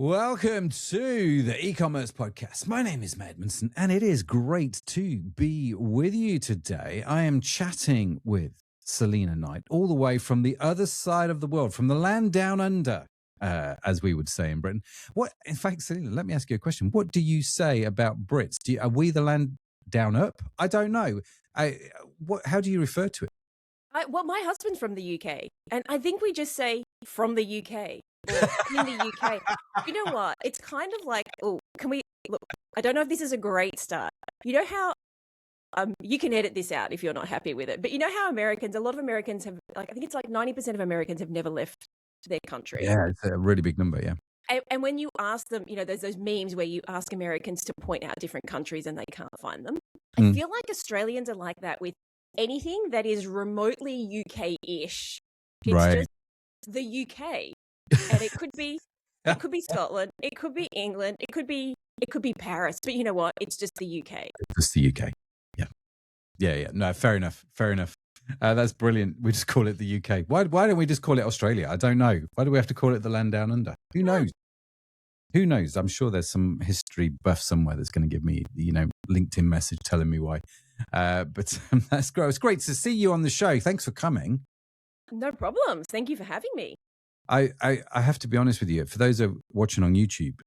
Welcome to the e-commerce podcast. My name is Matt Edmondson, and it is great to be with you today. I am chatting with Selena Knight, all the way from the other side of the world, from the land down under, as we would say in Britain. In fact, Selena, let me ask you a question. What do you say about Brits? Are we the land down up? I don't know. How do you refer to it? Well, my husband's from the UK, and I think we just say from the UK or in the UK. You know what? It's kind of like, can we look? I don't know if this is a great start. You know how you can edit this out if you're not happy with it, but you know how a lot of Americans have, I think it's like 90% of Americans have never left their country. Yeah, it's a really big number, yeah. And when you ask them, there's those memes where you ask Americans to point out different countries and they can't find them. I feel like Australians are like that with anything that is remotely UK-ish. It's just the UK. And it could be Scotland, it could be England, it could be Paris, but you know what? It's just the UK. It's just the UK. Yeah. Yeah. No, fair enough. That's brilliant. We just call it the UK. Why don't we just call it Australia? I don't know. Why do we have to call it the land down under? Who knows? Who knows? I'm sure there's some history buff somewhere that's going to give me, LinkedIn message telling me why. But that's great. It's great to see you on the show. Thanks for coming. No problems. Thank you for having me. I have to be honest with you. For those who are watching on YouTube,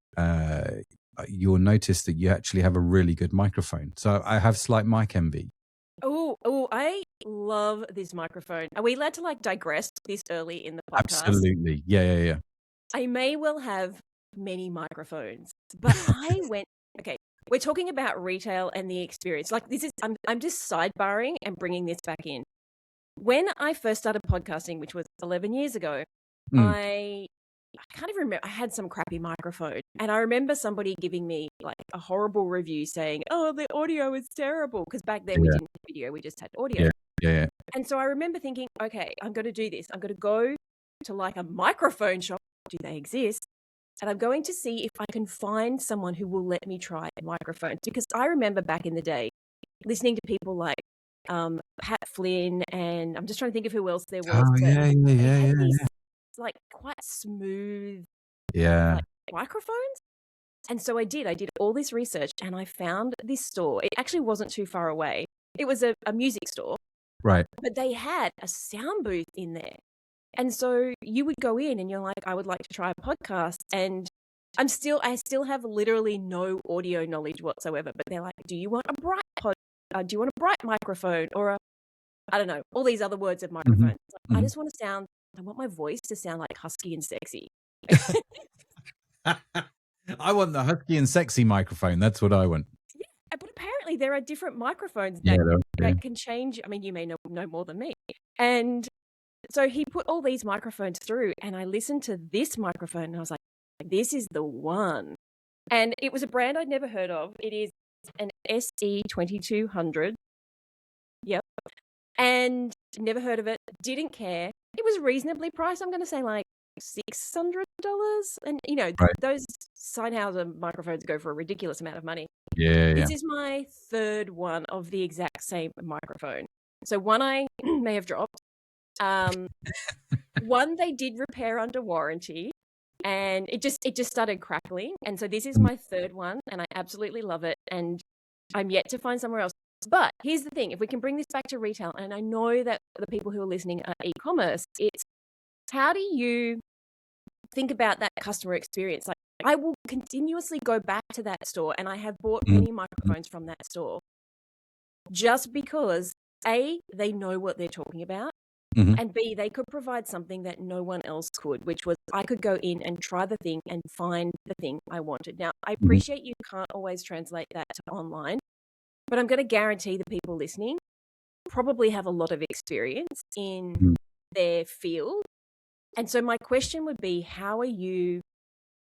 you'll notice that you actually have a really good microphone. So I have slight mic envy. Oh, I love this microphone. Are we allowed to digress this early in the podcast? Absolutely. Yeah. I may well have many microphones, but okay, we're talking about retail and the experience. I'm just sidebarring and bringing this back in. When I first started podcasting, which was 11 years ago, I can't even remember. I had some crappy microphone, and I remember somebody giving me a horrible review saying, "Oh, the audio is terrible," because back then we didn't have video; we just had audio. Yeah. And so I remember thinking, okay, I'm going to do this. I'm going to go to a microphone shop. Do they exist? And I'm going to see if I can find someone who will let me try microphones, because I remember back in the day listening to people like Pat Flynn, and I'm just trying to think of who else there was. Oh, yeah. Quite smooth microphones. And so I did all this research, and I found this store. It actually wasn't too far away. It was a music store. Right. But they had a sound booth in there. And so you would go in and you're like, I would like to try a podcast. And I still have literally no audio knowledge whatsoever. But they're like, do you want a bright do you want a bright microphone or I don't know, all these other words of microphones. I just want I want my voice to sound like husky and sexy. I want the husky and sexy microphone. That's what I want. Yeah, but apparently there are different microphones that can change. I mean, you may know more than me. And so he put all these microphones through, and I listened to this microphone, and I was like, this is the one. And it was a brand I'd never heard of. It is an SE2200. Yep. And never heard of it. Didn't care. It was reasonably priced. I'm going to say $600. And, those Sennheiser microphones go for a ridiculous amount of money. Yeah. This is my third one of the exact same microphone. So one I may have dropped. One they did repair under warranty, and it just started crackling. And so this is my third one, and I absolutely love it. And I'm yet to find somewhere else. But here's the thing, if we can bring this back to retail, and I know that the people who are listening are e-commerce, it's how do you think about that customer experience? I will continuously go back to that store, and I have bought many microphones from that store just because A, they know what they're talking about, and B, they could provide something that no one else could, which was I could go in and try the thing and find the thing I wanted. Now, I appreciate you can't always translate that to online, but I'm going to guarantee the people listening probably have a lot of experience in their field. And so my question would be, how are you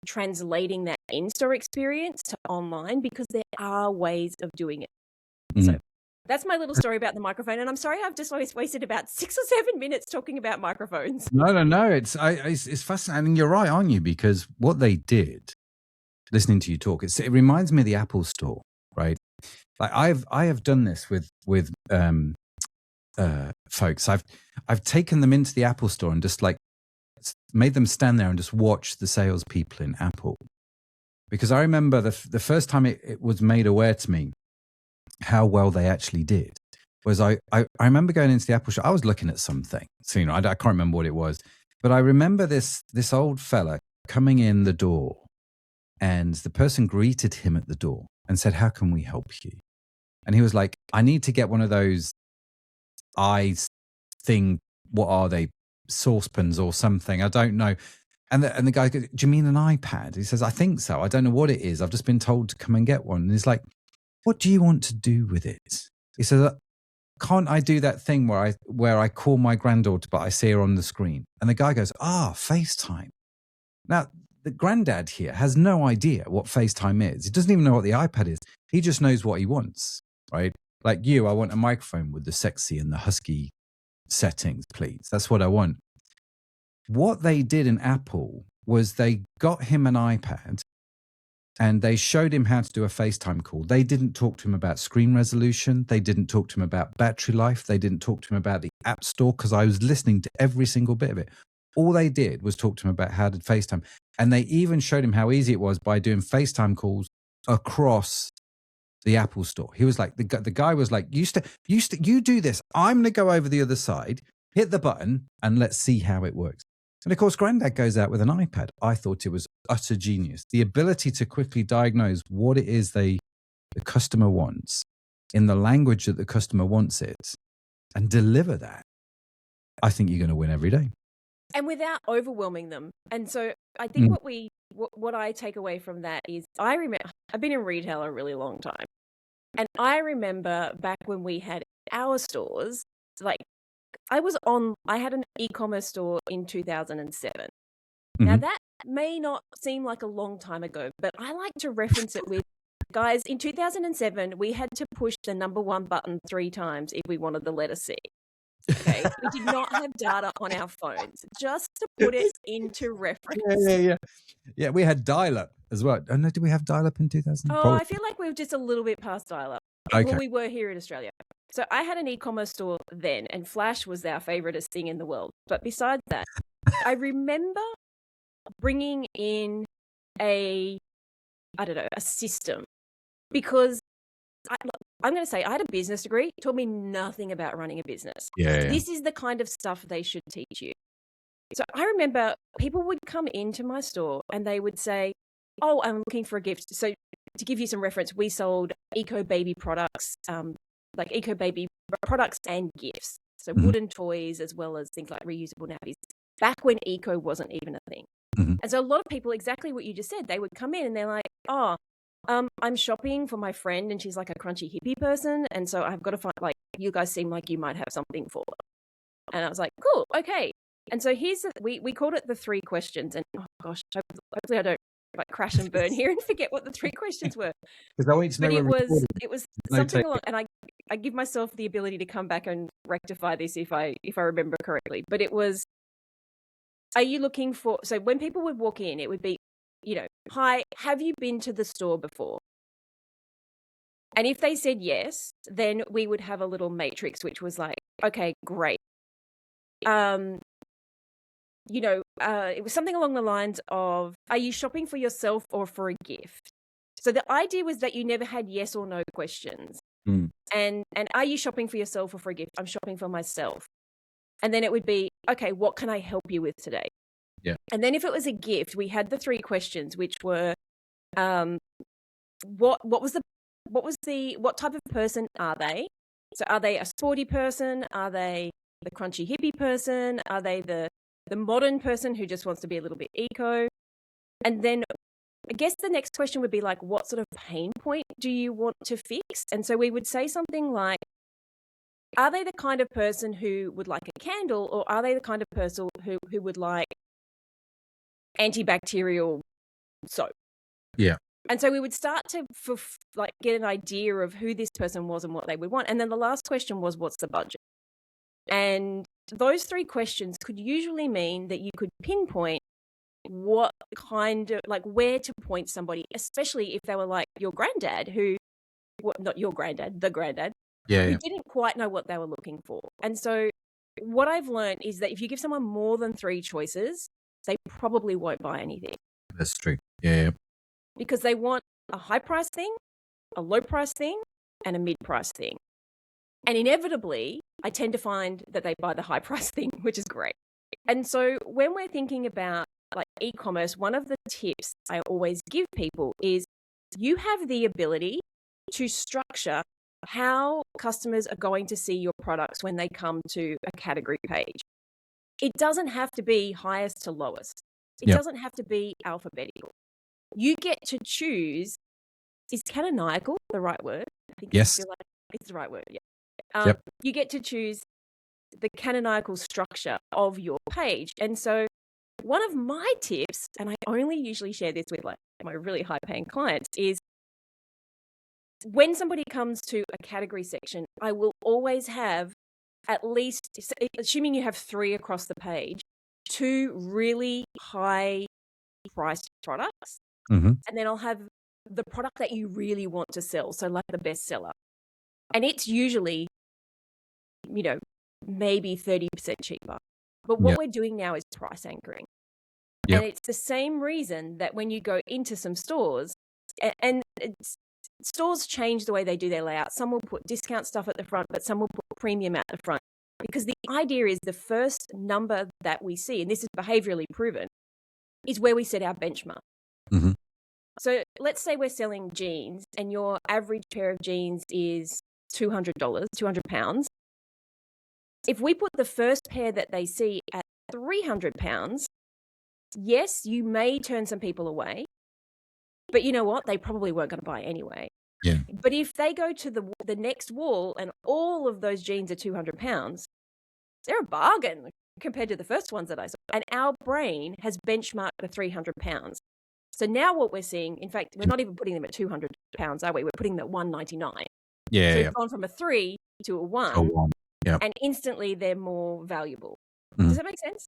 translating that in-store experience to online? Because there are ways of doing it. So that's my little story about the microphone. And I'm sorry I've just wasted about 6 or 7 minutes talking about microphones. No. It's fascinating. You're right, aren't you? Because what they did, listening to you talk, it reminds me of the Apple Store, right? I have done this with folks. I've taken them into the Apple Store and just made them stand there and just watch the salespeople in Apple. Because I remember the first time it was made aware to me how well they actually did was I remember going into the Apple shop. I was looking at something, so I can't remember what it was, but I remember this old fella coming in the door, and the person greeted him at the door and said, "How can we help you?" And he was like, "I need to get one of those eyes thing. What are they? Saucepans or something? I don't know." And the guy goes, "Do you mean an iPad?" He says, "I think so. I don't know what it is. I've just been told to come and get one." And he's like, "What do you want to do with it?" He says, "Can't I do that thing where I call my granddaughter, but I see her on the screen?" And the guy goes, FaceTime. Now, the granddad here has no idea what FaceTime is. He doesn't even know what the iPad is. He just knows what he wants, right? Like you, I want a microphone with the sexy and the husky settings, please. That's what I want. What they did in Apple was they got him an iPad and they showed him how to do a FaceTime call. They didn't talk to him about screen resolution. They didn't talk to him about battery life. They didn't talk to him about the App Store, because I was listening to every single bit of it. All they did was talk to him about how to FaceTime. And they even showed him how easy it was by doing FaceTime calls across the Apple Store. He was like, the guy was like, you do this. I'm going to go over the other side, hit the button, and let's see how it works. And of course, Granddad goes out with an iPad. I thought it was utter genius. The ability to quickly diagnose what it is the customer wants in the language that the customer wants it and deliver that. I think you're going to win every day. And without overwhelming them. And so I think what I take away from that is I've been in retail a really long time. And I remember back when we had our stores, like I had an eCommerce store in 2007. Now that may not seem like a long time ago, but I like to reference it with, guys, in 2007, we had to push the number 1 button 3 times if we wanted the letter C. Okay, we did not have data on our phones, just to put it into reference. Yeah, we had dial-up as well. Oh, no, did we have dial-up in 2000? Oh, I feel like we were just a little bit past dial-up. Okay. Well, we were here in Australia. So I had an e-commerce store then, and Flash was our favoritist thing in the world. But besides that, I remember bringing in a system, because I'm going to say I had a business degree. It taught me nothing about running a business. Yeah. This is the kind of stuff they should teach you. So I remember people would come into my store and they would say, "Oh, I'm looking for a gift." So to give you some reference, we sold eco baby products, like eco baby products and gifts. So wooden toys as well as things like reusable nappies, back when eco wasn't even a thing. And so a lot of people, exactly what you just said, they would come in and they're like, "Oh, I'm shopping for my friend and she's like a crunchy hippie person. And so I've got to find, like, you guys seem like you might have something for her." And I was like, "Cool, okay." And so we called it the 3 questions. And oh gosh, hopefully I don't like crash and burn here and forget what the 3 questions were. Because I want to know. But it was something along, and I give myself the ability to come back and rectify this if I remember correctly. But it was, are you looking for? So when people would walk in, it would be, "Hi, have you been to the store before?" And if they said yes, then we would have a little matrix, which was like, "Okay, great." It was something along the lines of, "Are you shopping for yourself or for a gift?" So the idea was that you never had yes or no questions. And are you shopping for yourself or for a gift? "I'm shopping for myself." And then it would be, "Okay, what can I help you with today?" Yeah. And then if it was a gift, we had the 3 questions, which were, what type of person are they? So are they a sporty person? Are they the crunchy hippie person? Are they the modern person who just wants to be a little bit eco? And then I guess the next question would be like, what sort of pain point do you want to fix? And so we would say something like, are they the kind of person who would like a candle, or are they the kind of person who would like antibacterial soap? Yeah. And so we would start to get an idea of who this person was and what they would want. And then the last question was, what's the budget? And those 3 questions could usually mean that you could pinpoint what kind of, like, where to point somebody, especially if they were like your granddad, not your granddad, the granddad, who didn't quite know what they were looking for. And so what I've learned is that if you give someone more than 3 choices, they probably won't buy anything. That's true. Yeah. Because they want a high price thing, a low price thing, and a mid price thing. And inevitably, I tend to find that they buy the high price thing, which is great. And so when we're thinking about like e-commerce, one of the tips I always give people is you have the ability to structure how customers are going to see your products when they come to a category page. It doesn't have to be highest to lowest. It doesn't have to be alphabetical. You get to choose. Is canonical the right word? I think Yes. I feel like it's the right word. Yeah. You get to choose the canonical structure of your page. And so one of my tips, and I only usually share this with like my really high paying clients, is when somebody comes to a category section, I will always have at least, assuming you have 3 across the page, 2 really high priced products. Mm-hmm. And then I'll have the product that you really want to sell. So like the bestseller. And it's usually, maybe 30% cheaper. But what we're doing now is price anchoring. And it's the same reason that when you go into some stores, and stores change the way they do their layout. Some will put discount stuff at the front, but some will put premium at the front. Because the idea is the first number that we see, and this is behaviorally proven, is where we set our benchmark. Mm-hmm. So let's say we're selling jeans and your average pair of jeans is $200, £200. If we put the first pair that they see at £300, yes, you may turn some people away, but you know what? They probably weren't going to buy anyway. Yeah. But if they go to the next wall and all of those jeans are £200, they're a bargain compared to the first ones that I saw. And our brain has benchmarked the £300. So now what we're seeing, in fact, we're not even putting them at £200, are we? We're putting them at $199. Yeah. So it's gone from a 3 to a 1. Yeah. And instantly they're more valuable. Mm. Does that make sense?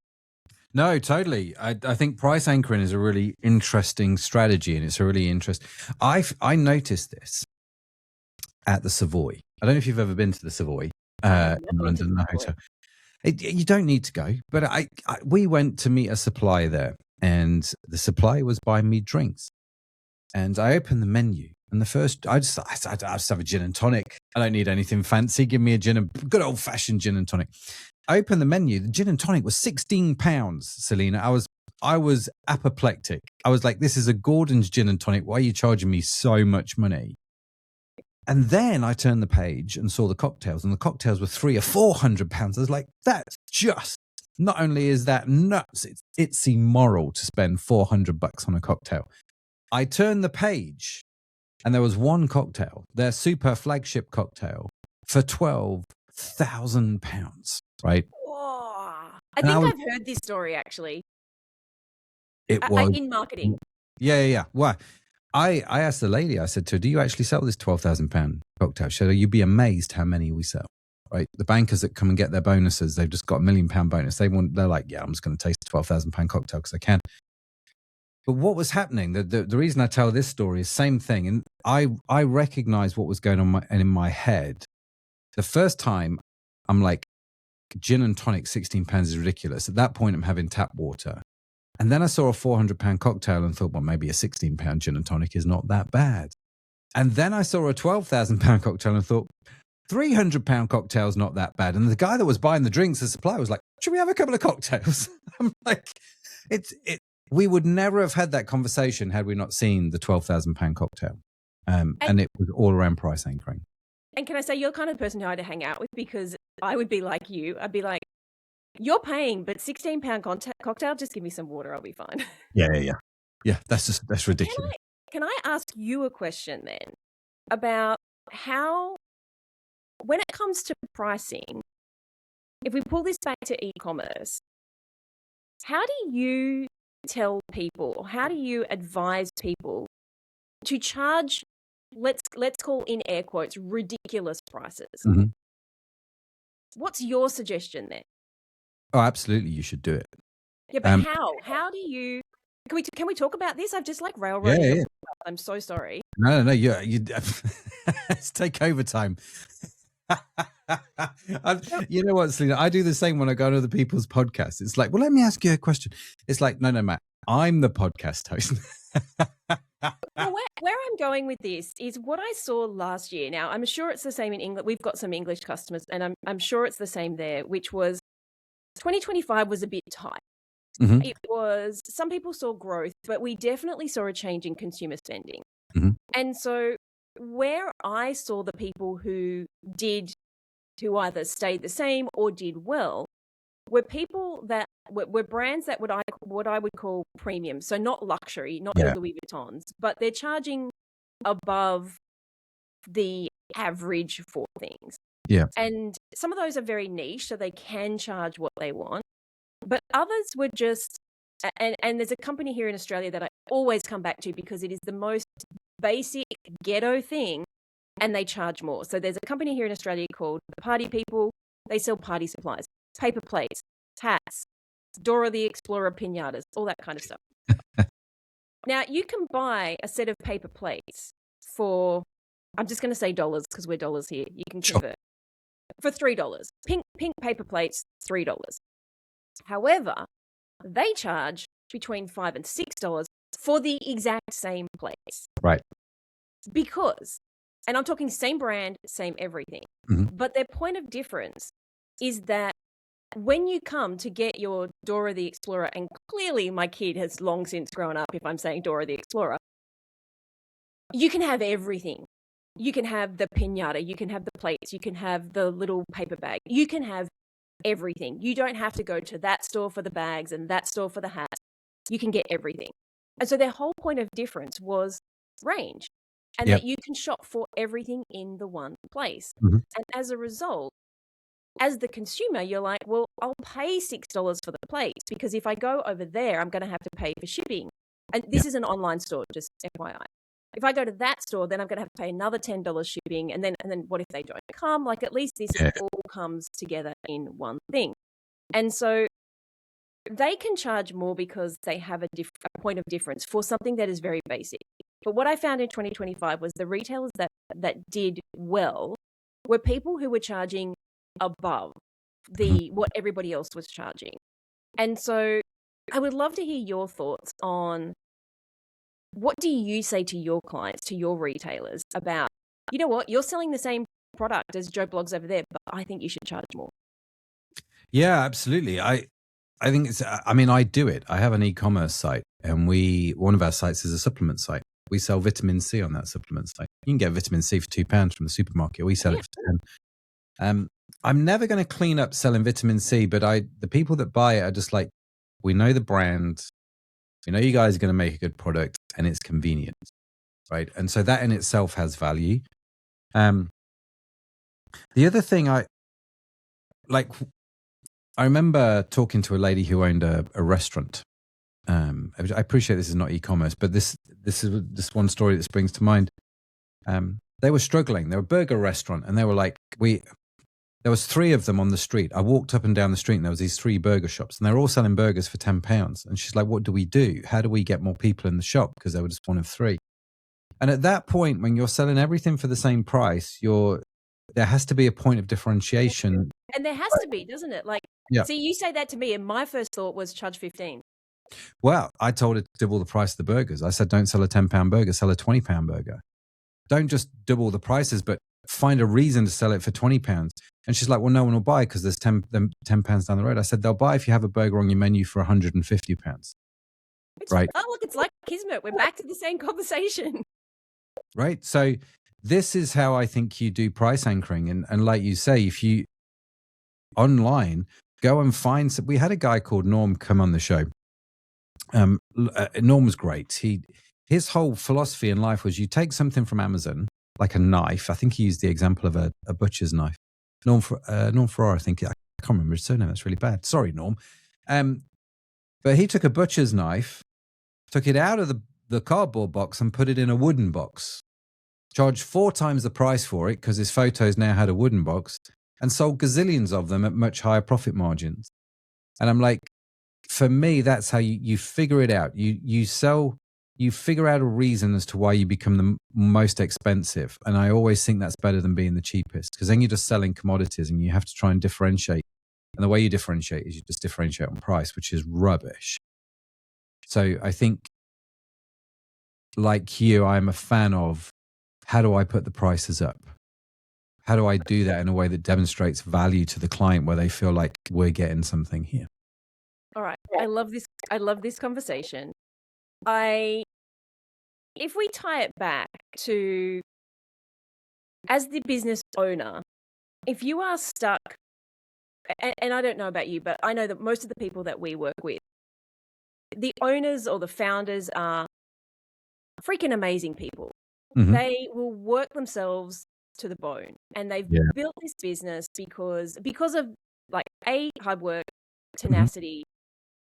No, totally. I think price anchoring is a really interesting strategy, and it's a really interesting. I noticed this at the Savoy. I don't know if you've ever been to the Savoy in London, the hotel. You don't need to go, but we went to meet a supplier there, and the supplier was buying me drinks, and I opened the menu. And the first, I just have a gin and tonic. I don't need anything fancy. Give me a good old fashioned gin and tonic. I opened the menu. The gin and tonic was £16, Selena. I was apoplectic. I was like, this is a Gordon's gin and tonic. Why are you charging me so much money? And then I turned the page and saw the cocktails, and the cocktails were £300 or £400. I was like, that's just, not only is that nuts, it's immoral to spend $400 on a cocktail. I turned the page, and there was one cocktail, their super flagship cocktail, for £12,000, right? Whoa. I think I've heard this story, actually. It was in marketing. Yeah. Well, I asked the lady, I said to her, do you actually sell this £12,000 cocktail? She said, you'd be amazed how many we sell, right? The bankers that come and get their bonuses, they've just got £1 million bonus. They're like, yeah, I'm just going to taste a £12,000 cocktail because I can. But what was happening, the reason I tell this story is same thing. And I recognized what was going on in my head. The first time I'm like, gin and tonic, £16 is ridiculous. At that point, I'm having tap water. And then I saw a £400 cocktail and thought, well, maybe a £16 gin and tonic is not that bad. And then I saw a £12,000 cocktail and thought, £300 cocktail's not that bad. And the guy that was buying the drinks, the supplier, was like, should we have a couple of cocktails? I'm like, we would never have had that conversation had we not seen the £12,000 cocktail. And it was all around price anchoring. And can I say, you're the kind of person who I'd hang out with, because I would be like you. I'd be like, you're paying, but £16 cocktail, just give me some water, I'll be fine. Yeah. That's ridiculous. Can I ask you a question then about how, when it comes to pricing, if we pull this back to e-commerce, how do you tell people, or how do you advise people to charge, let's call in air quotes, ridiculous prices? Mm-hmm. What's your suggestion there? Oh, absolutely, you should do it. Yeah, but how? How do you? Can we talk about this? I've just like railroaded. Yeah. I'm so sorry. No. You it's take over time. You know what, Selena? I do the same when I go on other people's podcasts. It's like, well, let me ask you a question. It's like, no, Matt, I'm the podcast host. Well, where I'm going with this is what I saw last year. Now, I'm sure it's the same in England. We've got some English customers, and I'm sure it's the same there, which was 2025 was a bit tight. Mm-hmm. It was, some people saw growth, but we definitely saw a change in consumer spending. Mm-hmm. And so where I saw the people who either stayed the same or did well were people that were brands that what I would call premium. So not luxury, not the Louis Vuittons, but they're charging above the average for things. Yeah. And some of those are very niche, so they can charge what they want. But others were just, and there's a company here in Australia that I always come back to because it is the most basic ghetto thing, and they charge more. So there's a company here in Australia called The Party People. They sell party supplies, paper plates, hats, Dora the Explorer piñatas, all that kind of stuff. Now, you can buy a set of paper plates for, I'm just going to say dollars because we're dollars here. You can convert for $3. Pink paper plates, $3. However, they charge between $5 and $6 for the exact same plates. Right. Because, and I'm talking same brand, same everything, but their point of difference is that when you come to get your Dora the Explorer, and clearly my kid has long since grown up if I'm saying Dora the Explorer, you can have everything. You can have the piñata, you can have the plates, you can have the little paper bag, you can have everything. You don't have to go to that store for the bags and that store for the hats. You can get everything. And so their whole point of difference was range, and that you can shop for everything in the one place. And as a result, as the consumer, you're like, well, I'll pay $6 for the plates because if I go over there, I'm going to have to pay for shipping. And this is an online store, just FYI. If I go to that store, then I'm going to have to pay another $10 shipping. And then what if they don't come? Like, at least this all comes together in one thing. And so they can charge more because they have a point of difference for something that is very basic. But what I found in 2025 was the retailers that did well were people who were charging above what everybody else was charging. And so I would love to hear your thoughts on, what do you say to your clients, to your retailers about, you know what, you're selling the same product as Joe Blogs over there, but I think you should charge more. Yeah, absolutely. I think it's, I mean, I do it. I have an e-commerce site, and one of our sites is a supplement site. We sell vitamin C on that supplement site. You can get vitamin C for £2 from the supermarket. We sell it for 10. I'm never going to clean up selling vitamin C, but the people that buy it are just like, we know the brand, we know you guys are going to make a good product, and it's convenient, right? And so that in itself has value. The other thing I remember talking to a lady who owned a restaurant. I appreciate this is not e-commerce, but this is this one story that springs to mind. They were struggling. They're a burger restaurant, and they were like, there was 3 of them on the street. I walked up and down the street, and there was these 3 burger shops, and they were all selling burgers for £10. And she's like, what do we do? How do we get more people in the shop? Because they were just one of 3. And at that point, when you're selling everything for the same price, there has to be a point of differentiation. And there has to be, doesn't it? Like, see, you say that to me, and my first thought was charge 15. Well, I told her to double the price of the burgers. I said, don't sell a £10 burger, sell a £20 burger. Don't just double the prices, but find a reason to sell it for £20. And she's like, well, no one will buy because there's £10 down the road. I said, they'll buy if you have a burger on your menu for £150. Right. Oh, look, it's like Kismet. We're back to the same conversation. Right. So this is how I think you do price anchoring. And like you say, if you online, go and find we had a guy called Norm come on the show. Norm was great. His whole philosophy in life was, you take something from Amazon, like a knife. I think he used the example of a butcher's knife. Norm Ferrara, I think. I can't remember his surname. That's really bad. Sorry, Norm. But he took a butcher's knife, took it out of the cardboard box and put it in a wooden box, charged 4 times the price for it because his photos now had a wooden box, and sold gazillions of them at much higher profit margins. And I'm like, for me, that's how you figure it out. You sell you figure out a reason as to why you become the most expensive. And I always think that's better than being the cheapest, because then you're just selling commodities and you have to try and differentiate. And the way you differentiate is you just differentiate on price, which is rubbish. So I think, like you, I'm a fan of, how do I put the prices up? How do I do that in a way that demonstrates value to the client, where they feel like we're getting something here? All right. I love this. I love this conversation. If we tie it back to, as the business owner, if you are stuck, and I don't know about you, but I know that most of the people that we work with, the owners or the founders are freaking amazing people. Mhm. They will work themselves to the bone, and they've Yeah. built this business because of like hard work, Mhm. tenacity,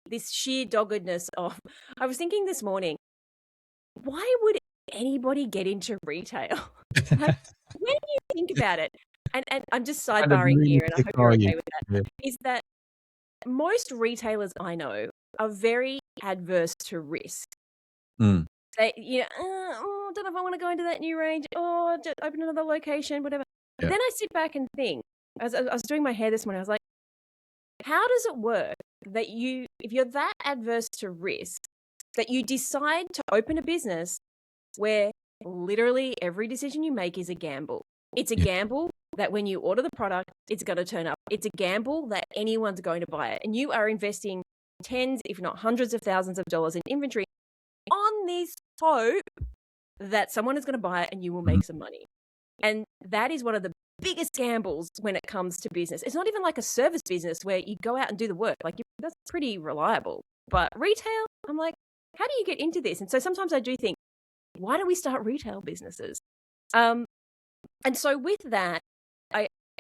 this sheer doggedness of. I was thinking this morning, why would anybody get into retail? Like, when you think about it, and I'm just Kind of sidebarring here, and I lunatic hope you're are you? okay with that, is that most retailers I know are very adverse to risk. Mm. They, don't know if I want to go into that new range. Oh, just open another location, whatever. Yeah. Then I sit back and think, as I was doing my hair this morning, I was like, how does it work that if you're that adverse to risk, that you decide to open a business where literally every decision you make is a gamble? It's a Yeah. gamble that when you order the product, it's going to turn up. It's a gamble that anyone's going to buy it. And you are investing tens, if not hundreds of thousands of dollars in inventory on this hope that someone is going to buy it and you will Mhm. make some money. And that is one of the biggest gambles when it comes to business. It's not even like a service business where you go out and do the work. Like, that's pretty reliable. But retail, I'm like, how do you get into this? And so sometimes I do think, why do we start retail businesses? And so with that,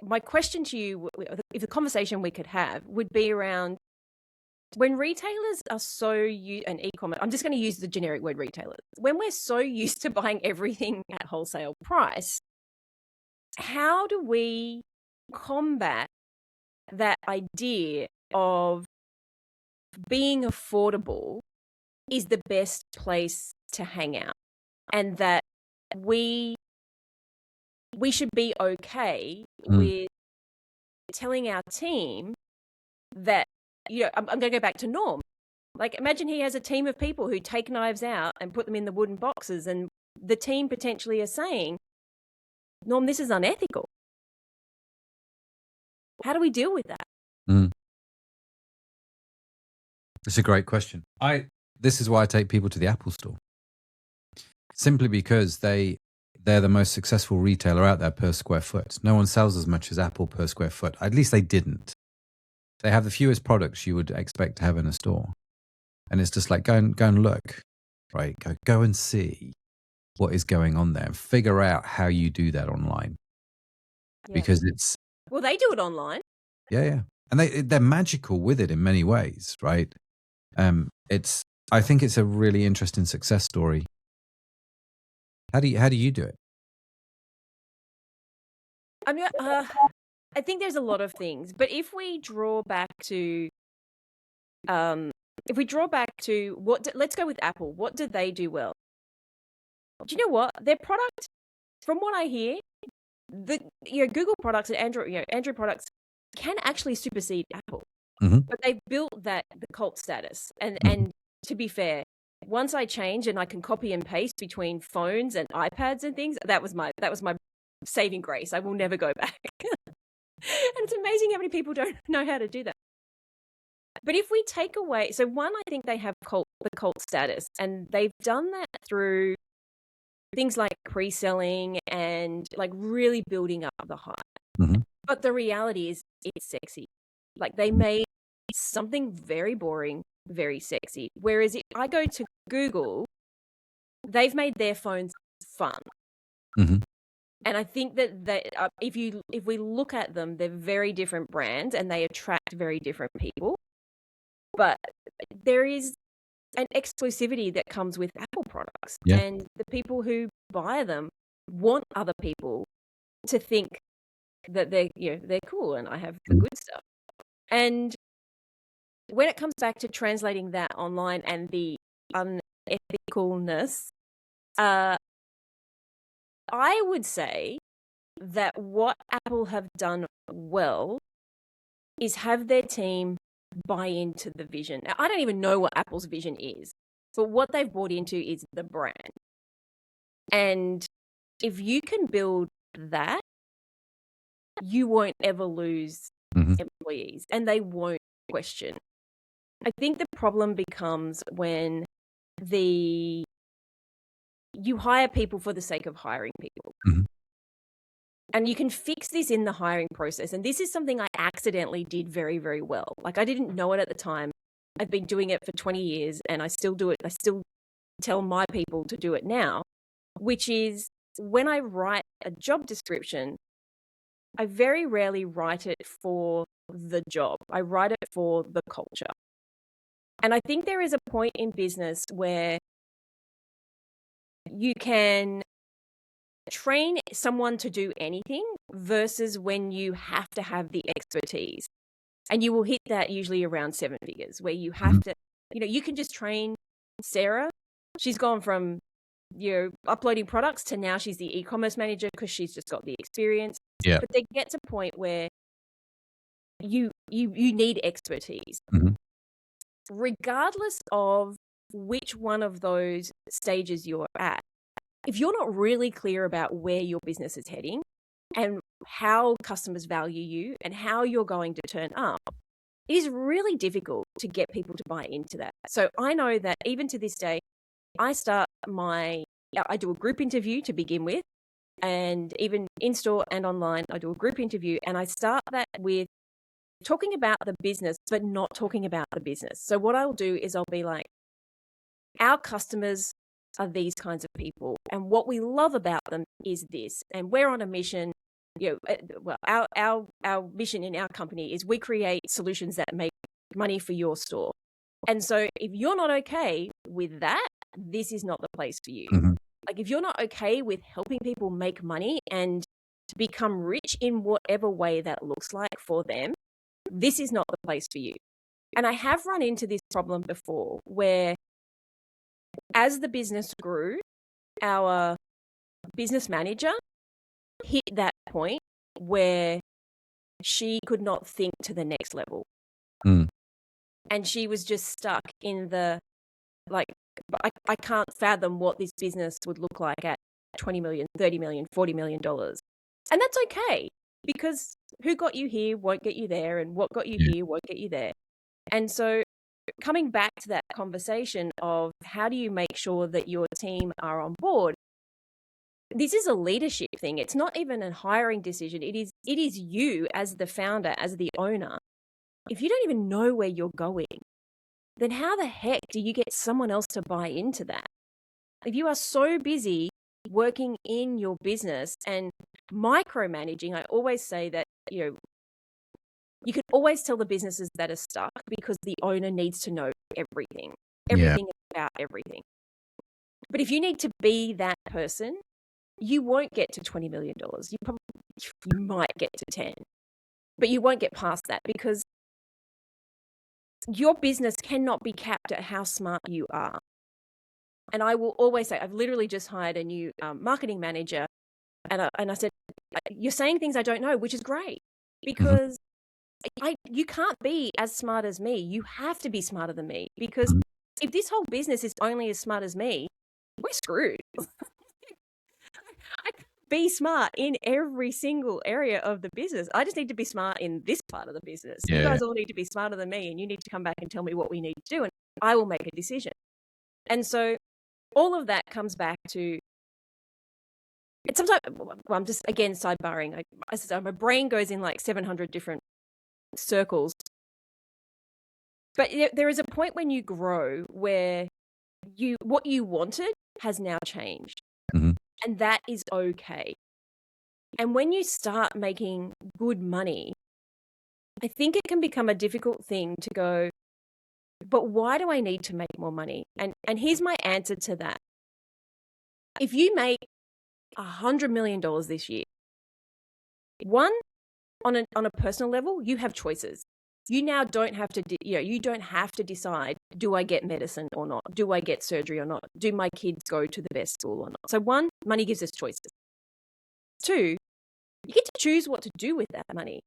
my question to you, if the conversation we could have would be around, when retailers are and e-commerce, I'm just going to use the generic word retailers. When we're so used to buying everything at wholesale price, how do we combat that idea of being affordable is the best place to hang out, and that we should be okay with telling our team that, I'm going to go back to Norm. Like, imagine he has a team of people who take knives out and put them in the wooden boxes, and the team potentially are saying, Norm, this is unethical. How do we deal with that? Mm. It's a great question. This is why I take people to the Apple Store, simply because they're the most successful retailer out there per square foot. No one sells as much as Apple per square foot. At least they didn't. They have the fewest products you would expect to have in a store, and it's just like, go and look, right? Go and see what is going on there and figure out how you do that online, because it's Well, they do it online. yeah, and they're magical with it in many ways, right? I think it's a really interesting success story. How do you do it? I mean, I think there's a lot of things, but if we draw back to, let's go with Apple. What do they do well? Do you know what? Their product, from what I hear, Google products and Android products can actually supersede Apple. Mm-hmm. But they've built the cult status. And Mm-hmm. and to be fair, once I change and I can copy and paste between phones and iPads and things, that was my saving grace. I will never go back. And it's amazing how many people don't know how to do that. But if we take away, so one, I think they have the cult status, and they've done that through things like pre-selling and like really building up the hype. Mm-hmm. But the reality is, it's sexy. Like, they made something very boring very sexy. Whereas if I go to Google, they've made their phones fun. Mm-hmm. And I think that if we look at them, they're very different brands and they attract very different people. But there is an exclusivity that comes with Apple products. Yeah. And the people who buy them want other people to think that they're cool and I have the good stuff. And when it comes back to translating that online and the unethical practicalness, I would say that what Apple have done well is have their team buy into the vision. Now, I don't even know what Apple's vision is, but what they've bought into is the brand. And if you can build that, you won't ever lose employees, and they won't question. I think the problem becomes when you hire people for the sake of hiring people. And you can fix this in the hiring process. And this is something I accidentally did very, very well. Like, I didn't know it at the time. I've been doing it for 20 years and I still do it. I still tell my people to do it now, which is when I write a job description, I very rarely write it for the job. I write it for the culture. And I think there is a point in business where you can train someone to do anything versus when you have to have the expertise. And you will hit that usually around 7 figures, where you have to, you can just train Sarah. She's gone from, uploading products to now she's the e-commerce manager because she's just got the experience. Yeah. But there gets a point where you need expertise. Regardless of which one of those stages you're at. If you're not really clear about where your business is heading and how customers value you and how you're going to turn up, it is really difficult to get people to buy into that. So I know that even to this day, I do a group interview to begin with, and even in-store and online, I do a group interview, and I start that with talking about the business, but not talking about the business. So what I'll do is I'll be like, our customers are these kinds of people, and what we love about them is this, and we're on a mission. Our mission in our company is we create solutions that make money for your store. And so if you're not okay with that, this is not the place for you. Like, if you're not okay with helping people make money and become rich in whatever way that looks like for them, this is not the place for you. And I have run into this problem before where, as the business grew, our business manager hit that point where she could not think to the next level. And she was just stuck in the, like, I can't fathom what this business would look like at $20 million, $30 million, $40 million. And that's okay, because who got you here won't get you there, and what got you here won't get you there. And so coming back to that conversation of how do you make sure that your team are on board, this is a leadership thing. It's not even a hiring decision. It is you as the founder, as the owner. If you don't even know where you're going, then how the heck do you get someone else to buy into that? If you are so busy working in your business and micromanaging, I always say that, you can always tell the businesses that are stuck because the owner needs to know everything. Everything about everything. But if you need to be that person, you won't get to $20 million. You might get to 10, but you won't get past that, because your business cannot be capped at how smart you are. And I will always say, I've literally just hired a new marketing manager, and I said, you're saying things I don't know, which is great, because you can't be as smart as me. You have to be smarter than me, because if this whole business is only as smart as me, we're screwed. I can't be smart in every single area of the business. I just need to be smart in this part of the business. You guys all need to be smarter than me, and you need to come back and tell me what we need to do, and I will make a decision. And so all of that comes back to, it's sometimes, I'm just, again, sidebarring. My brain goes in like 700 different circles. But there is a point when you grow where what you wanted has now changed. And that is okay. And when you start making good money, I think it can become a difficult thing to go, but why do I need to make more money? And here's my answer to that. If you make $100 million this year, one, on a personal level, you have choices. You now don't have to, you don't have to decide, do I get medicine or not? Do I get surgery or not? Do my kids go to the best school or not? So one, money gives us choices. Two, you get to choose what to do with that money.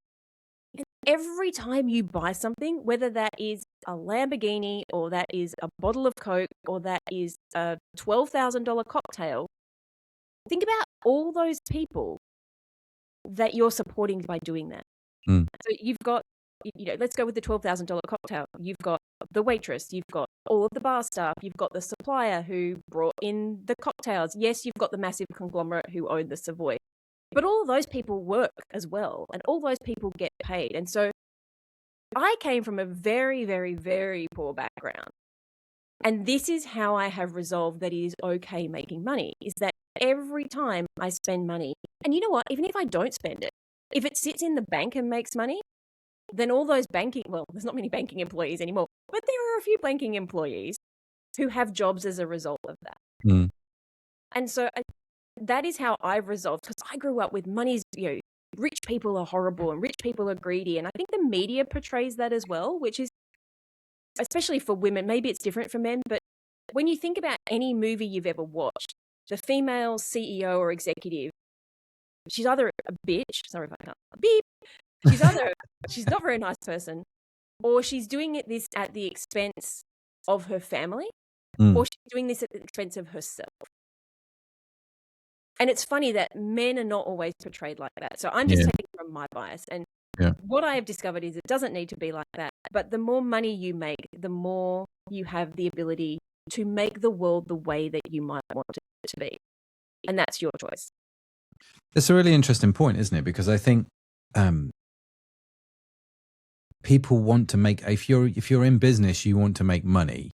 And every time you buy something, whether that is a Lamborghini or that is a bottle of Coke or that is a $12,000 cocktail, think about all those people that you're supporting by doing that. So you've got, let's go with the $12,000 cocktail. You've got the waitress, you've got all of the bar staff, you've got the supplier who brought in the cocktails. Yes, you've got the massive conglomerate who own the Savoy. But all of those people work as well, and all those people get paid. And so I came from a very, very, very poor background. And this is how I have resolved that it is okay making money, is that every time I spend money, and you know what, even if I don't spend it, if it sits in the bank and makes money, then all those there's not many banking employees anymore, but there are a few banking employees who have jobs as a result of that. And so that is how I've resolved, because I grew up with money's, rich people are horrible and rich people are greedy. And I think the media portrays that as well, which is, especially for women, maybe it's different for men, but when you think about any movie you've ever watched, the female CEO or executive, she's either a bitch, sorry if I can't beep, she's not a very nice person, or she's doing this at the expense of her family, or she's doing this at the expense of herself. And it's funny that men are not always portrayed like that. So I'm just taking from my bias. And what I have discovered is it doesn't need to be like that. But the more money you make, the more you have the ability to make the world the way that you might want it to be. And that's your choice. It's a really interesting point, isn't it? Because I think people want to make, if you're in business, you want to make money,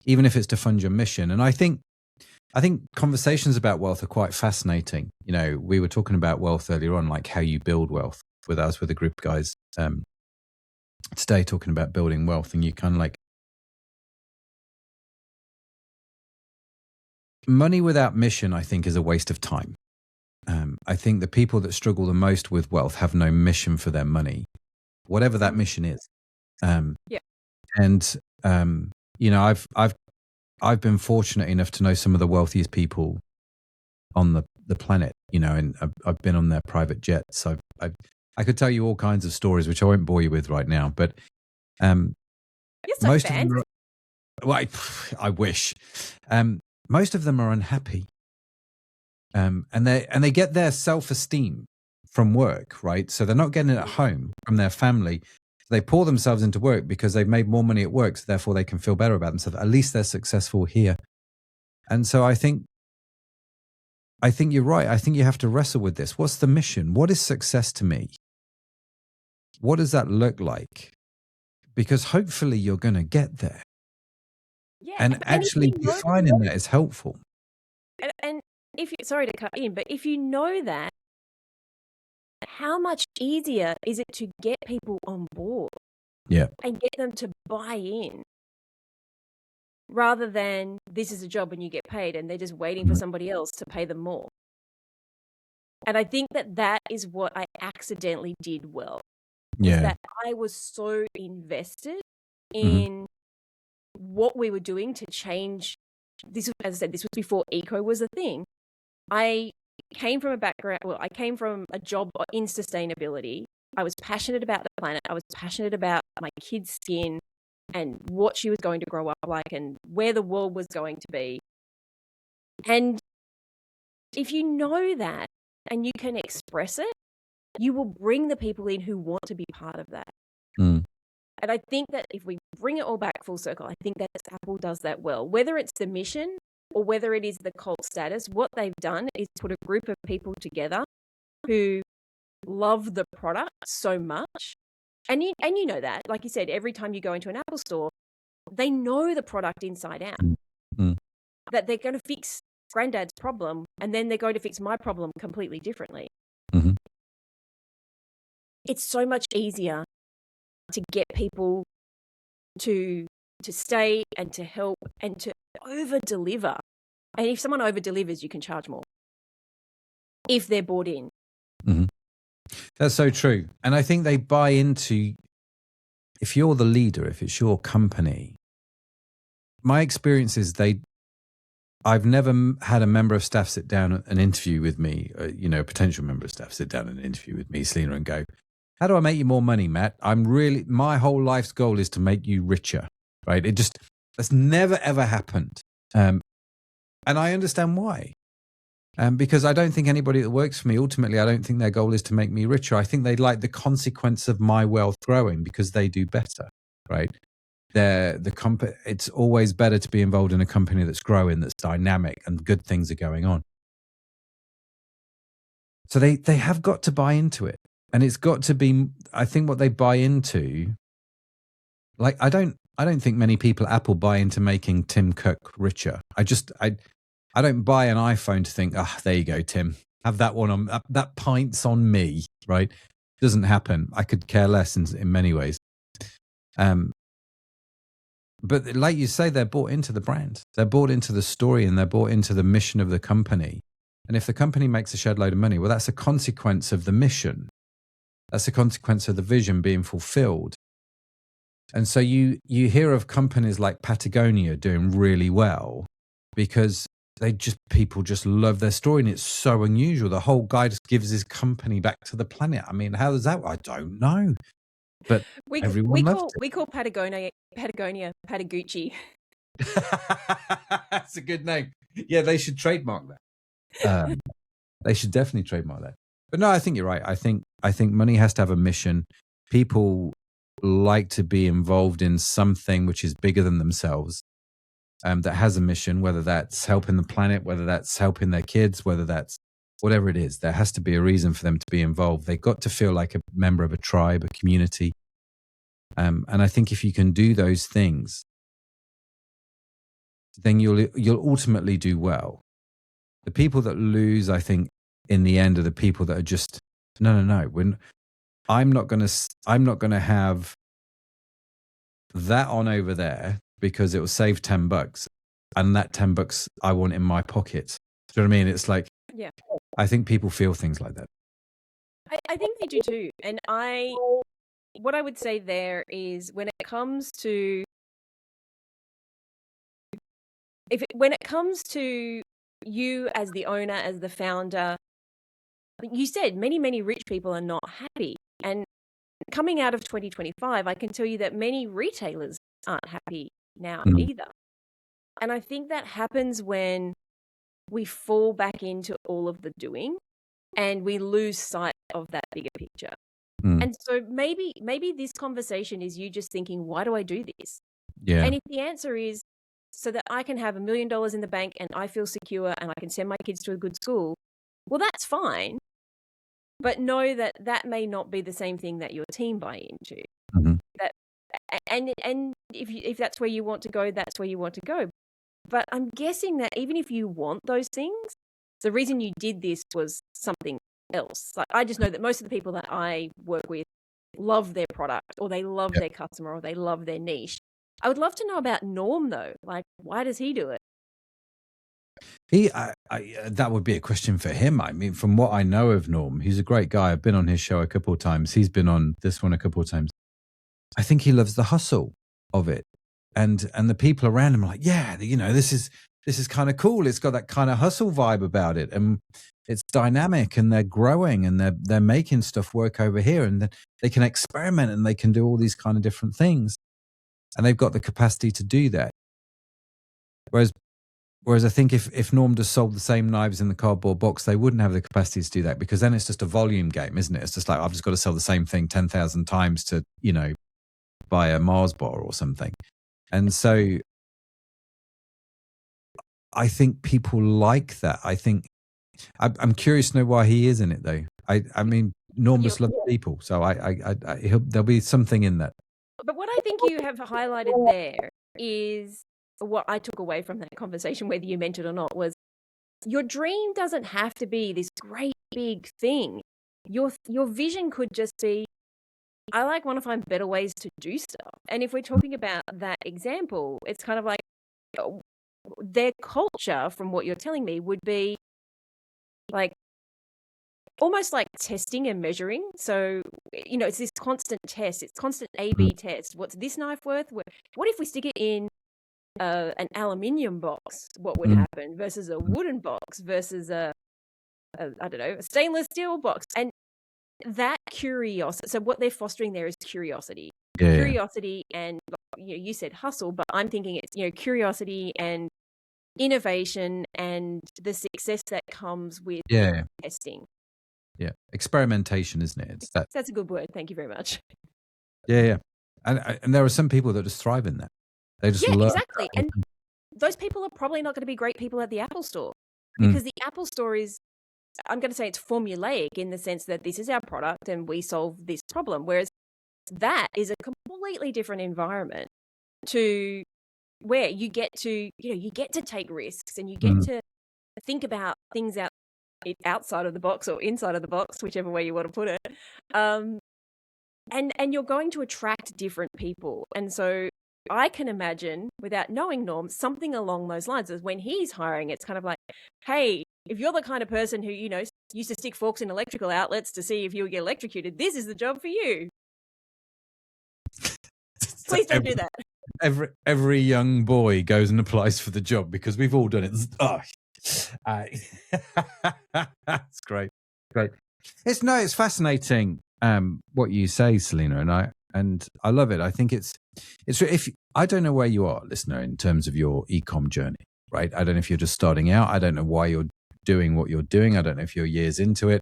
even if it's to fund your mission. And I think conversations about wealth are quite fascinating. We were talking about wealth earlier on, like how you build wealth with a group of guys today, talking about building wealth. And you kind of like, money without mission, I think, is a waste of time. I think the people that struggle the most with wealth have no mission for their money, whatever that mission is. And I've been fortunate enough to know some of the wealthiest people on the planet, and I've been on their private jets. I could tell you all kinds of stories, which I won't bore you with right now, but You're so most fancy. of them well, I wish. Most of them are unhappy. And they get their self-esteem from work, right? So they're not getting it at home from their family. They pour themselves into work because they've made more money at work, so therefore they can feel better about themselves. At least they're successful here. And so I think you're right. I think you have to wrestle with this. What's the mission? What is success to me? What does that look like? Because hopefully you're going to get there. Yeah, and actually defining that is helpful. And sorry to cut in, but if you know that, how much easier is it to get people on board? Yeah. And get them to buy in, rather than this is a job and you get paid and they're just waiting for somebody else to pay them more. And I think that is what I accidentally did well. Yeah. That I was so invested in what we were doing to change. This was, as I said, this was before eco was a thing. I came from a job in sustainability. I was passionate about the planet. I was passionate about my kid's skin and what she was going to grow up like and where the world was going to be. And if you know that and you can express it, you will bring the people in who want to be part of that. And I think that if we bring it all back full circle, I think that Apple does that well. Whether it's the mission or whether it is the cult status, what they've done is put a group of people together who love the product so much. And you know that, like you said, every time you go into an Apple store, they know the product inside out. That they're going to fix granddad's problem and then they're going to fix my problem completely differently. It's so much easier to get people to stay and to help and to over-deliver. And if someone over-delivers, you can charge more if they're bought in. That's so true. And I think they buy into if you're the leader, if it's your company, my experience is I've never had a member of staff sit down and interview with me, a potential member of staff sit down and interview with me, Selena, and go, how do I make you more money, Matt? My whole life's goal is to make you richer, right? That's never, ever happened. And I understand why. Because I don't think anybody that works for me, ultimately, I don't think their goal is to make me richer. I think they like the consequence of my wealth growing because they do better, right? It's always better to be involved in a company that's growing, that's dynamic, and good things are going on. So they have got to buy into it. And it's got to be, I think what they buy into, like, I don't think many people at Apple buy into making Tim Cook richer. I don't buy an iPhone to think, there you go, Tim, have that one on, that pint's on me, right? Doesn't happen. I could care less in many ways. But like you say, they're bought into the brand. They're bought into the story, and they're bought into the mission of the company. And if the company makes a shed load of money, well, that's a consequence of the mission. That's a consequence of the vision being fulfilled. And so you hear of companies like Patagonia doing really well because people just love their story, and it's so unusual. The whole guy just gives his company back to the planet. I mean, how does that? I don't know. But everyone loves it. We call Patagonia Patagucci. That's a good name. Yeah, they should trademark that. They should definitely trademark that. But no, I think you're right. I think money has to have a mission. People like to be involved in something which is bigger than themselves, that has a mission, whether that's helping the planet, whether that's helping their kids, whether that's whatever it is. There has to be a reason for them to be involved. They've got to feel like a member of a tribe, a community. And I think if you can do those things, then you'll ultimately do well. The people that lose, I think, in the end, are the people that are just no. I'm not going to have that on over there because it will save $10, and that $10 I want in my pocket. Do you know what I mean? It's like, Yeah, I think people feel things like that. I think they do too. And what I would say there is when it comes to you as the owner, as the founder, you said many rich people are not happy. And coming out of 2025, I can tell you that many retailers aren't happy now either. And I think that happens when we fall back into all of the doing and we lose sight of that bigger picture. And so maybe this conversation is you just thinking, why do I do this? Yeah. And if the answer is so that I can have $1 million in the bank and I feel secure and I can send my kids to a good school, well, that's fine. But know that that may not be the same thing that your team buy into. And if that's where you want to go, that's where you want to go. But I'm guessing that even if you want those things, the reason you did this was something else. Like, I just know that most of the people that I work with love their product, or they love their customer, or they love their niche. I would love to know about Norm, though. Like, why does he do it? That would be a question for him. I mean, from what I know of Norm, he's a great guy. I've been on his show a couple of times. He's been on this one a couple of times. I think he loves the hustle of it, and the people around him are like, yeah, this is kind of cool. It's got that kind of hustle vibe about it, and it's dynamic, and they're growing, and they're making stuff work over here, and they can experiment, and they can do all these kind of different things, and they've got the capacity to do that. Whereas I think if Norm just sold the same knives in the cardboard box, they wouldn't have the capacity to do that, because then it's just a volume game, isn't it? It's just like, I've just got to sell the same thing 10,000 times to, buy a Mars bar or something. And so I think people like that. I think I'm curious to know why he is in it, though. I mean, Norm just loves people, so there'll be something in that. But what I think you have highlighted there is what I took away from that conversation, whether you meant it or not, was your dream doesn't have to be this great big thing. Your vision could just be, I want to find better ways to do stuff. And if we're talking about that example, it's kind of like their culture, from what you're telling me, would be like almost like testing and measuring. So, it's this constant test. It's constant Mm. A/B test. What's this knife worth? What if we stick it in an aluminium box? What would happen versus a wooden box versus a I don't know, a stainless steel box? And that curiosity. So what they're fostering there is curiosity. Yeah. Curiosity and you said hustle, but I'm thinking it's curiosity and innovation and the success that comes with Yeah. testing. Yeah. Experimentation, isn't it? It's that. That's a good word. Thank you very much. Yeah. And there are some people that just thrive in that. They just learn. Exactly. And those people are probably not going to be great people at the Apple Store, Mm. because the Apple Store is, I'm going to say, it's formulaic in the sense that this is our product and we solve this problem. Whereas that is a completely different environment to where you get to take risks and you get to think about things outside of the box or inside of the box, whichever way you want to put it. And you're going to attract different people. And so I can imagine, without knowing Norm, something along those lines is when he's hiring, it's kind of like, hey, if you're the kind of person who, used to stick forks in electrical outlets to see if you would get electrocuted, this is the job for you. Please don't do that. Every young boy goes and applies for the job because we've all done it. That's great. It's fascinating what you say, Selena, and I love it. I think it's if I don't know where you are, listener, in terms of your e-com journey, right? I don't know if you're just starting out. I don't know why you're doing what you're doing. I don't know if you're years into it.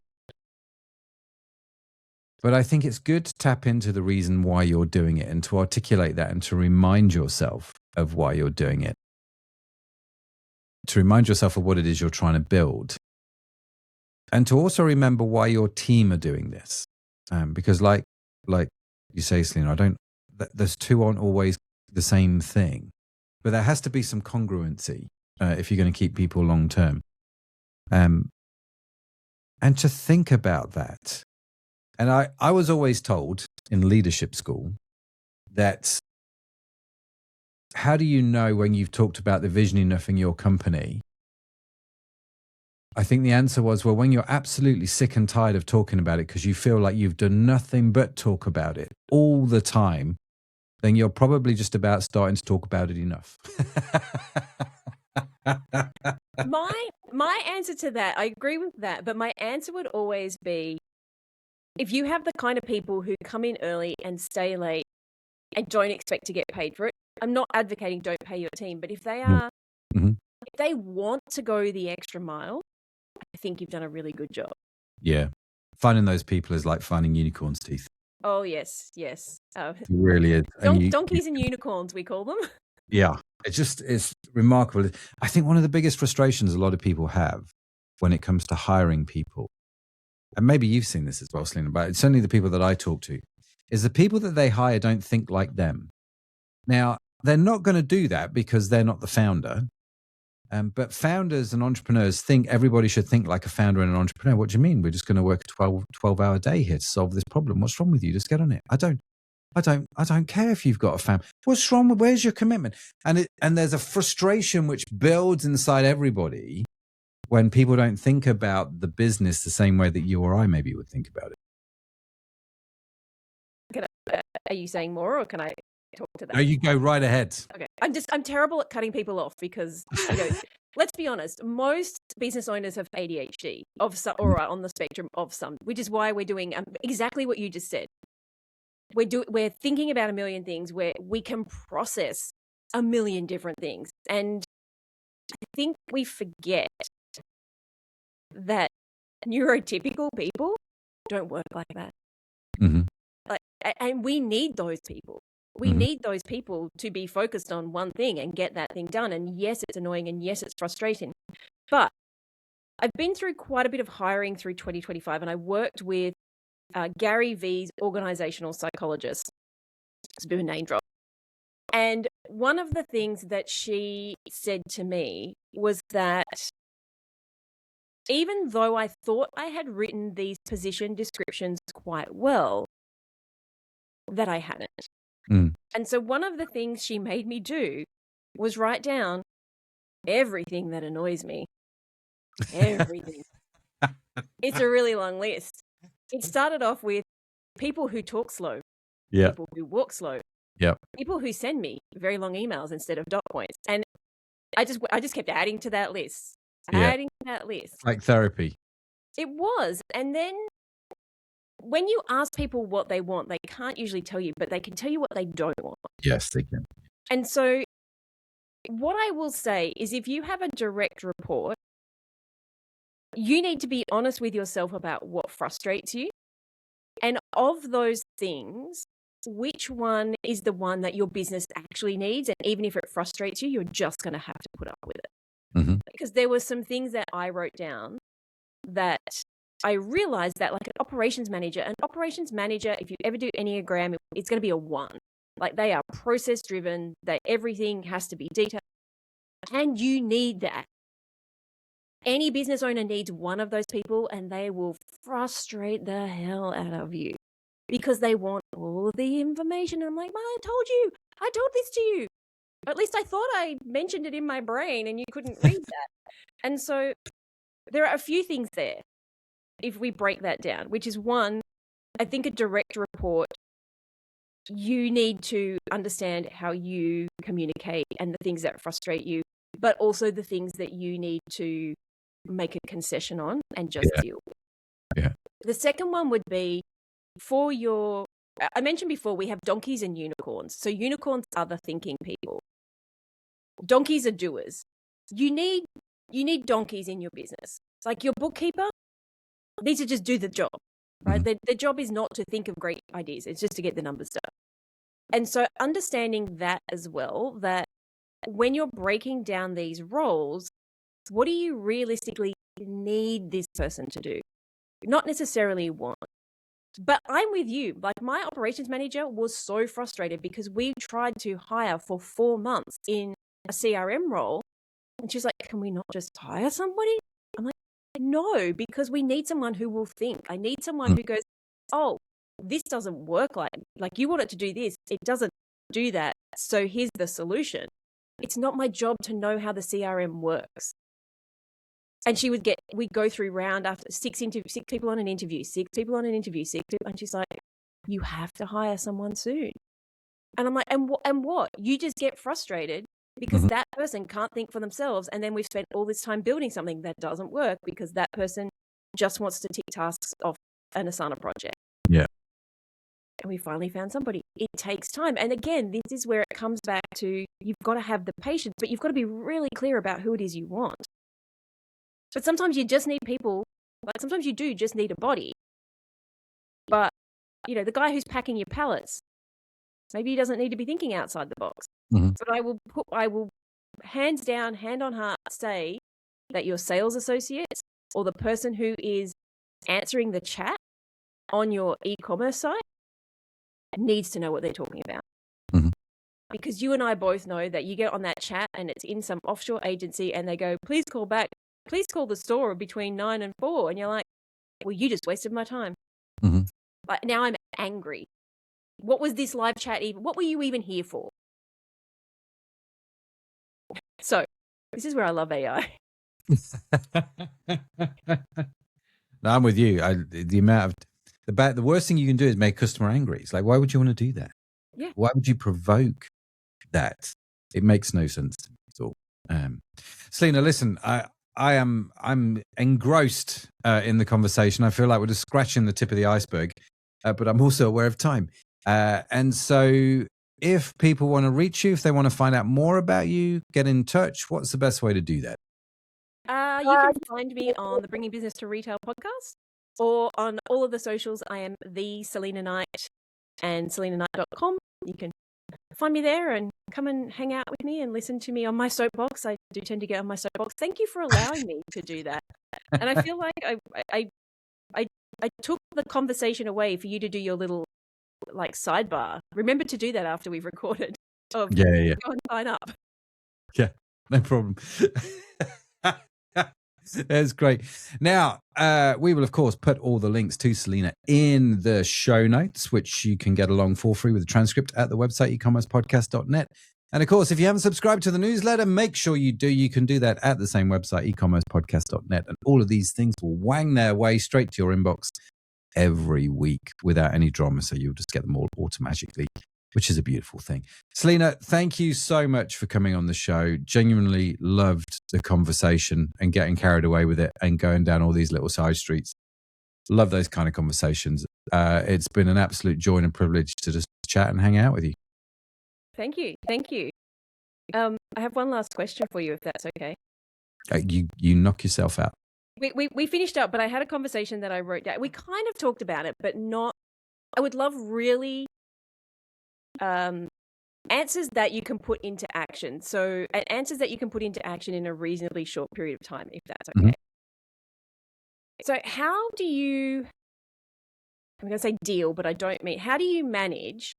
But I think it's good to tap into the reason why you're doing it and to articulate that and to remind yourself of why you're doing it. To remind yourself of what it is you're trying to build. And to also remember why your team are doing this. Because like you say, Selena, those two aren't always the same thing. But there has to be some congruency if you're going to keep people long term. And to think about that. And I was always told in leadership school that how do you know when you've talked about the vision enough in your company? I think the answer was, well, when you're absolutely sick and tired of talking about it because you feel like you've done nothing but talk about it all the time, then you're probably just about starting to talk about it enough. My answer to that, I agree with that, but my answer would always be, if you have the kind of people who come in early and stay late and don't expect to get paid for it, I'm not advocating don't pay your team, but if they are, if they want to go the extra mile, I think you've done a really good job. Yeah. Finding those people is like finding unicorns' teeth. Oh, yes. It really is. Donkeys and unicorns, we call them. Yeah. It's remarkable. I think one of the biggest frustrations a lot of people have when it comes to hiring people, and maybe you've seen this as well, Selena, but it's certainly the people that I talk to, is the people that they hire don't think like them. Now, they're not going to do that because they're not the founder. But founders and entrepreneurs think everybody should think like a founder and an entrepreneur. What do you mean? We're just going to work a 12-hour day here to solve this problem. What's wrong with you? Just get on it. I don't care if you've got a family. What's wrong? Where's your commitment? And there's a frustration which builds inside everybody when people don't think about the business the same way that you or I maybe would think about it. Are you saying more, or can I talk to that? No, you go right ahead. Okay. I'm terrible at cutting people off because, let's be honest, most business owners have ADHD of some, or on the spectrum of some, which is why we're doing exactly what you just said. We're thinking about a million things where we can process a million different things. And I think we forget that neurotypical people don't work like that. Mm-hmm. And we need those people. We need those people to be focused on one thing and get that thing done. And yes, it's annoying, and yes, it's frustrating. But I've been through quite a bit of hiring through 2025, and I worked with Gary V's organisational psychologist. It's a bit of a name drop. And one of the things that she said to me was that even though I thought I had written these position descriptions quite well, that I hadn't. And so one of the things she made me do was write down everything that annoys me. Everything. It's a really long list. It started off with people who talk slow, Yeah. people who walk slow, Yep. people who send me very long emails instead of dot points. And I just kept adding to that list, Yeah. adding to that list. Like therapy. It was. And then when you ask people what they want, they can't usually tell you, but they can tell you what they don't want. Yes, they can. And so what I will say is if you have a direct report, you need to be honest with yourself about what frustrates you. And of those things, which one is the one that your business actually needs? And even if it frustrates you, you're just going to have to put up with it. Mm-hmm. Because there were some things that I wrote down that I realized that like an operations manager, if you ever do Enneagram, it's going to be a 1. Like they are process driven, that everything has to be detailed. And you need that. Any business owner needs one of those people, and they will frustrate the hell out of you because they want all of the information. I'm like, I told this to you. At least I thought I mentioned it in my brain and you couldn't read that. And so there are a few things there if we break that down, which is one, I think a direct report, you need to understand how you communicate and the things that frustrate you, but also the things that you need to make a concession on and just deal with. Yeah. The second one would be for your, I mentioned before, we have donkeys and unicorns. So unicorns are the thinking people. Donkeys are doers. You need donkeys in your business. It's like your bookkeeper needs to just do the job, right? Mm-hmm. Their job is not to think of great ideas. It's just to get the numbers done. And so understanding that as well, that when you're breaking down these roles, what do you realistically need this person to do? Not necessarily want. But I'm with you. Like my operations manager was so frustrated because we tried to hire for 4 months in a CRM role. And she's like, can we not just hire somebody? I'm like, no, because we need someone who will think. I need someone who goes, oh, this doesn't work like you want it to do this. It doesn't do that. So here's the solution. It's not my job to know how the CRM works. And we'd go through round after 6 people on an interview, 6 people on an interview, 6 people. And she's like, you have to hire someone soon. And I'm like, and what? You just get frustrated because that person can't think for themselves. And then we've spent all this time building something that doesn't work because that person just wants to tick tasks off an Asana project. Yeah. And we finally found somebody. It takes time. And again, this is where it comes back to you've got to have the patience, but you've got to be really clear about who it is you want. But sometimes you just need people, like sometimes you do just need a body. But, the guy who's packing your pallets, maybe he doesn't need to be thinking outside the box. Mm-hmm. But I will hands down, hand on heart say that your sales associates or the person who is answering the chat on your e-commerce site needs to know what they're talking about. Mm-hmm. Because you and I both know that you get on that chat and it's in some offshore agency and they go, please call back. Please call the store between 9 and 4. And you're like, well, you just wasted my time. Mm-hmm. Like now I'm angry. What was this live chat even? What were you even here for? So this is where I love AI. No, I'm with you. The amount of the worst thing you can do is make a customer angry. It's like, why would you want to do that? Yeah. Why would you provoke that? It makes no sense to me at all. Selena, listen, I'm engrossed in the conversation. I feel like we're just scratching the tip of the iceberg, but I'm also aware of time. And so if people want to reach you, if they want to find out more about you, get in touch, what's the best way to do that? You can find me on the Bringing Business to Retail podcast or on all of the socials. I am the Selena Knight and selenaknight.com. You can find me there and come and hang out with me and listen to me on my soapbox. I do tend to get on my soapbox. Thank you for allowing me to do that. And I feel like I took the conversation away for you to do your little like sidebar. Remember to do that after we've recorded. Go and sign up. Yeah, no problem. That's great. Now, we will, of course, put all the links to Selena in the show notes, which you can get along for free with a transcript at the website ecommercepodcast.net. And of course, if you haven't subscribed to the newsletter, make sure you do. You can do that at the same website, ecommercepodcast.net. And all of these things will wang their way straight to your inbox every week without any drama. So you'll just get them all automatically, which is a beautiful thing. Selena, thank you so much for coming on the show. Genuinely loved the conversation and getting carried away with it and going down all these little side streets. Love those kind of conversations. It's been an absolute joy and a privilege to just chat and hang out with you. Thank you. Thank you. I have one last question for you, if that's okay. You knock yourself out. We finished up, but I had a conversation that I wrote down. We kind of talked about it, but not. I would love really answers that you can put into action. So answers that you can put into action in a reasonably short period of time, if that's okay. So how do you? I'm going to say deal, but I don't mean. How do you manage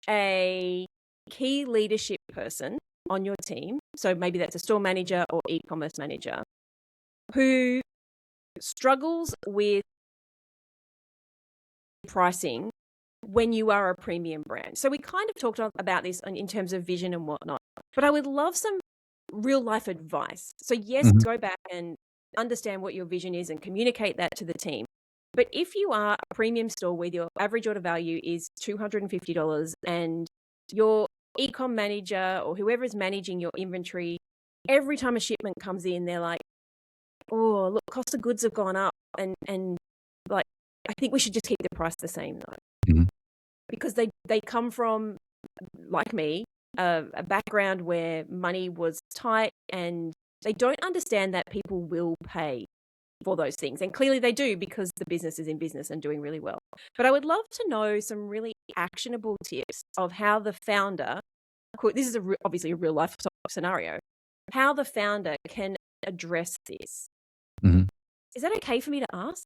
a key leadership person on your team? So maybe that's a store manager or e-commerce manager who struggles with pricing when you are a premium brand. So we kind of talked about this in terms of vision and whatnot, but I would love some real life advice. So yes, go back and understand what your vision is and communicate that to the team. But if you are a premium store where your average order value is $250 and your e-com manager or whoever is managing your inventory, every time a shipment comes in, they're like, oh, look, cost of goods have gone up. And like, I think we should just keep the price the same though. Because they come from, like me, a background where money was tight and they don't understand that people will pay for those things. And clearly they do because the business is in business and doing really well. But I would love to know some really actionable tips of how the founder could, this is obviously a real life scenario, how the founder can address this. Is that okay for me to ask?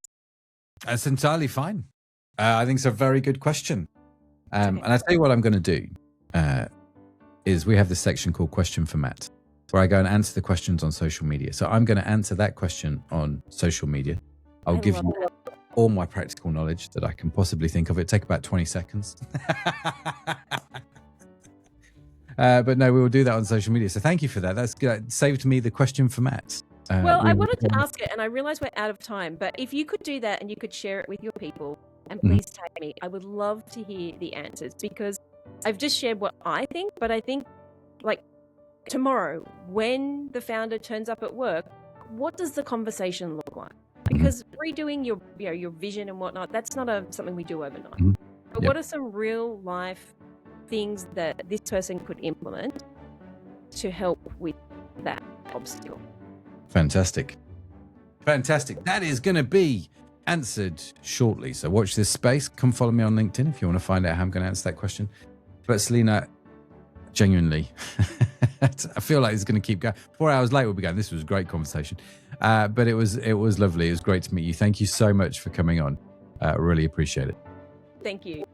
That's entirely fine. I think it's a very good question. And I tell you what I'm going to do is we have this section called Question for Matt, where I go and answer the questions on social media. So I'm going to answer that question on social media. I'll give you all my practical knowledge that I can possibly think of. It'll take about 20 seconds. But no, we will do that on social media. So thank you for that. That's good. Saved me the question for Matt. Well, I wanted to ask it and I realized we're out of time, but if you could do that and you could share it with your people and please tag me, I would love to hear the answers because I've just shared what I think, but I think like tomorrow when the founder turns up at work, what does the conversation look like? Because redoing your vision and whatnot, that's not something we do overnight. But what are some real life things that this person could implement to help with that obstacle? Fantastic. That is going to be answered shortly. So watch this space. Come follow me on LinkedIn if you want to find out how I'm going to answer that question. But Selena, genuinely, I feel like it's going to keep going. 4 hours later, we'll be going. This was a great conversation. But it was lovely. It was great to meet you. Thank you so much for coming on. Really appreciate it. Thank you.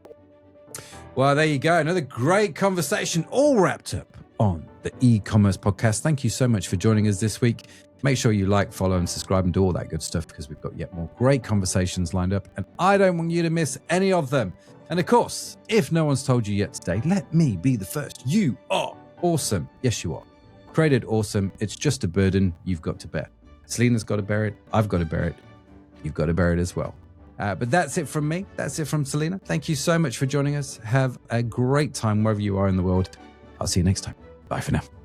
Well, there you go. Another great conversation all wrapped up on the e-commerce podcast. Thank you so much for joining us this week. Make sure you like, follow, and subscribe and do all that good stuff because we've got yet more great conversations lined up and I don't want you to miss any of them. And of course, if no one's told you yet today, let me be the first. You are awesome. Yes, you are. Created awesome. It's just a burden you've got to bear. Selena's got to bear it. I've got to bear it. You've got to bear it as well. But that's it from me. That's it from Selena. Thank you so much for joining us. Have a great time wherever you are in the world. I'll see you next time. Bye for now.